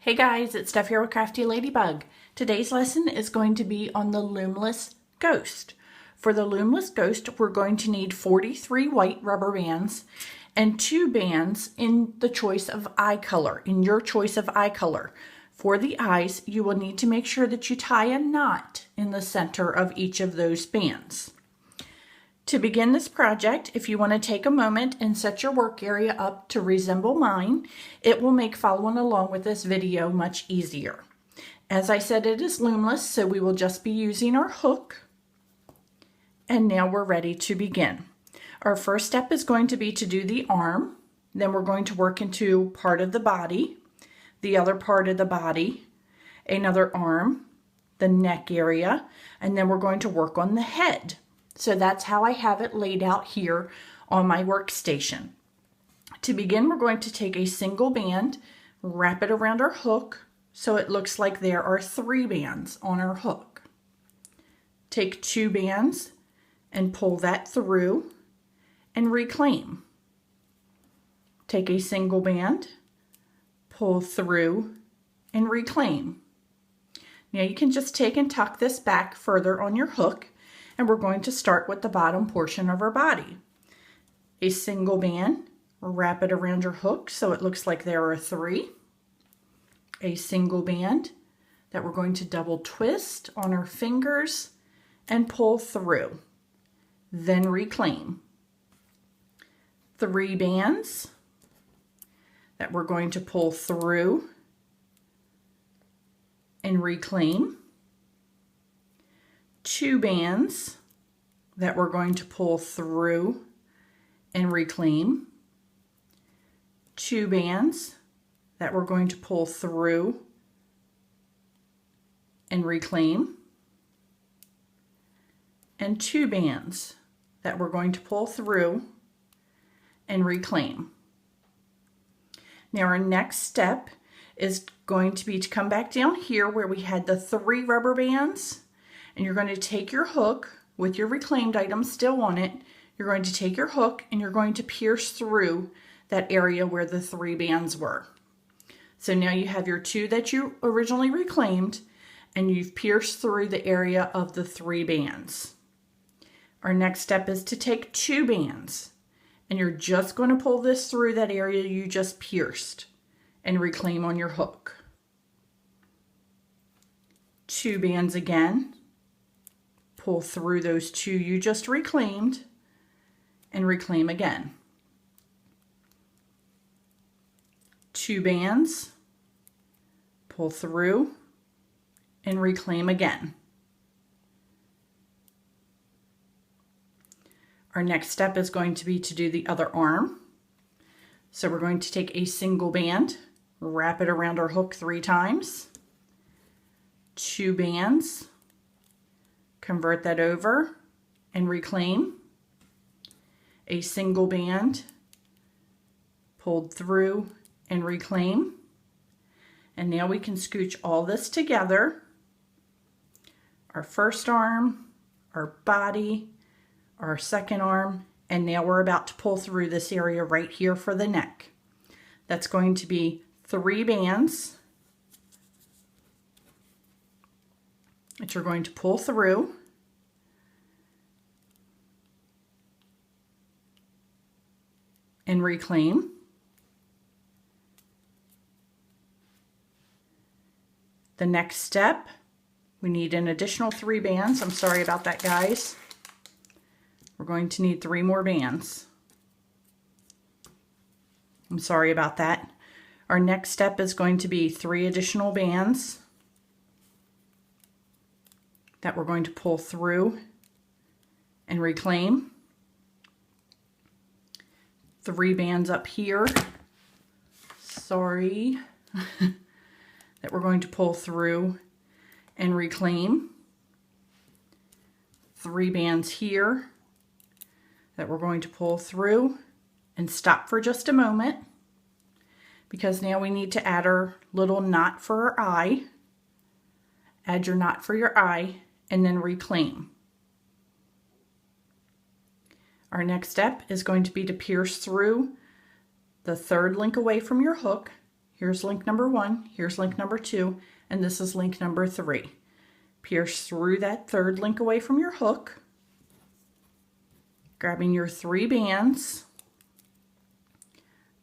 Hey guys, it's Steph here with Crafty Ladybug. Today's lesson is going to be on the Loom-LESS Ghost. For the Loom-LESS Ghost, we're going to need 43 white rubber bands and 2 bands in the choice of eye color, in your choice of eye color. For the eyes, you will need to make sure that you tie a knot in the center of each of those bands. To begin this project, if you want to take a moment and set your work area up to resemble mine, it will make following along with this video much easier. As I said, it is loomless, so we will just be using our hook. And now we're ready to begin. Our first step is going to be to do the arm. Then we're going to work into part of the body, the other part of the body, another arm, the neck area, and then we're going to work on the head. So that's how I have it laid out here on my workstation. To begin, we're going to take a single band, wrap it around our hook so it looks like there are 3 bands on our hook. Take 2 bands and pull that through and reclaim. Take a single band, pull through and reclaim. Now you can just take and tuck this back further on your hook, and we're going to start with the bottom portion of our body. A single band, wrap it around your hook so it looks like there are 3. A single band that we're going to double twist on our fingers and pull through. Then reclaim. 3 bands that we're going to pull through and reclaim. 2 bands that we're going to pull through and reclaim. 2 bands that we're going to pull through and reclaim. And 2 bands that we're going to pull through and reclaim. Now our next step is going to be to come back down here where we had the 3 rubber bands. And you're going to take your hook with your reclaimed item still on it. You're going to take your hook and you're going to pierce through that area where the 3 bands were. So now you have your 2 that you originally reclaimed and you've pierced through the area of the 3 bands. Our next step is to take 2 bands and you're just going to pull this through that area you just pierced and reclaim on your hook. 2 bands again. Pull through those 2 you just reclaimed and reclaim again. 2 bands, pull through and reclaim again. Our next step is going to be to do the other arm. So we're going to take a single band, wrap it around our hook 3 times, 2 bands, convert that over and reclaim. A single band, pulled through and reclaim. And now we can scooch all this together. Our first arm, our body, our second arm, and now we're about to pull through this area right here for the neck. That's going to be 3 bands that you're going to pull through and reclaim. The next step, we need an additional 3 bands. I'm sorry about that, guys. We're going to need 3 more bands. I'm sorry about that. Our next step is going to be 3 additional bands that we're going to pull through and reclaim. 3 bands up here, sorry, that we're going to pull through and reclaim. 3 bands here that we're going to pull through and stop for just a moment because now we need to add our little knot for our eye. Add your knot for your eye and then reclaim. Our next step is going to be to pierce through the 3rd link away from your hook Here's link number 1, here's link number 2, and this is link number 3. Pierce through that third link away from your hook, grabbing your 3 bands,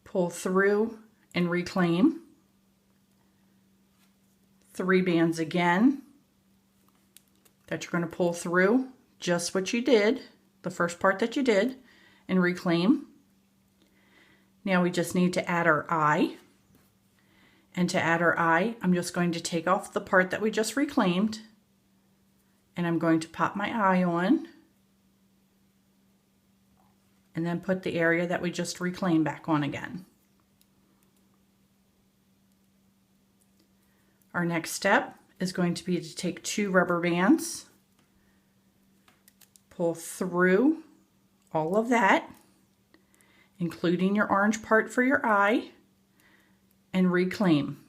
pull through and reclaim, 3 bands again that you're going to pull through, just what you did, the first part that you did, and reclaim. Now we just need to add our eye. And to add our eye, I'm just going to take off the part that we just reclaimed, and I'm going to pop my eye on, and then put the area that we just reclaimed back on again. Our next step is going to be to take 2 rubber bands, pull through all of that, including your orange part for your eye, and reclaim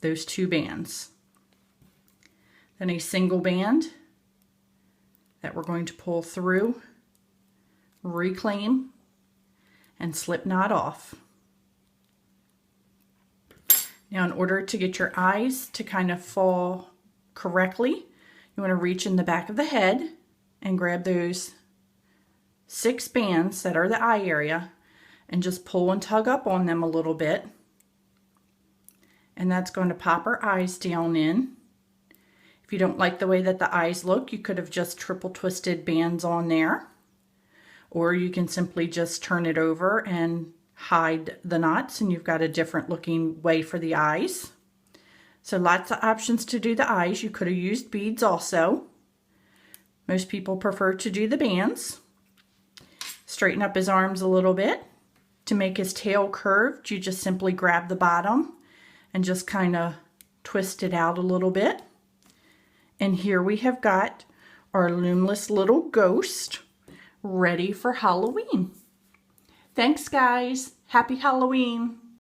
those 2 bands. Then a single band that we're going to pull through, reclaim, and slip knot off. Now, in order to get your eyes to kind of fall correctly, you want to reach in the back of the head and grab those 6 bands that are the eye area and just pull and tug up on them a little bit. And that's going to pop our eyes down in. If you don't like the way that the eyes look, you could have just triple twisted bands on there. Or you can simply just turn it over and hide the knots, and you've got a different looking way for the eyes. So lots of options to do the eyes. You could have used beads also. Most people prefer to do the bands. Straighten up his arms a little bit. To make his tail curved, you just simply grab the bottom and just kind of twist it out a little bit. And here we have got our Loom-less little ghost ready for Halloween. Thanks, guys. Happy Halloween.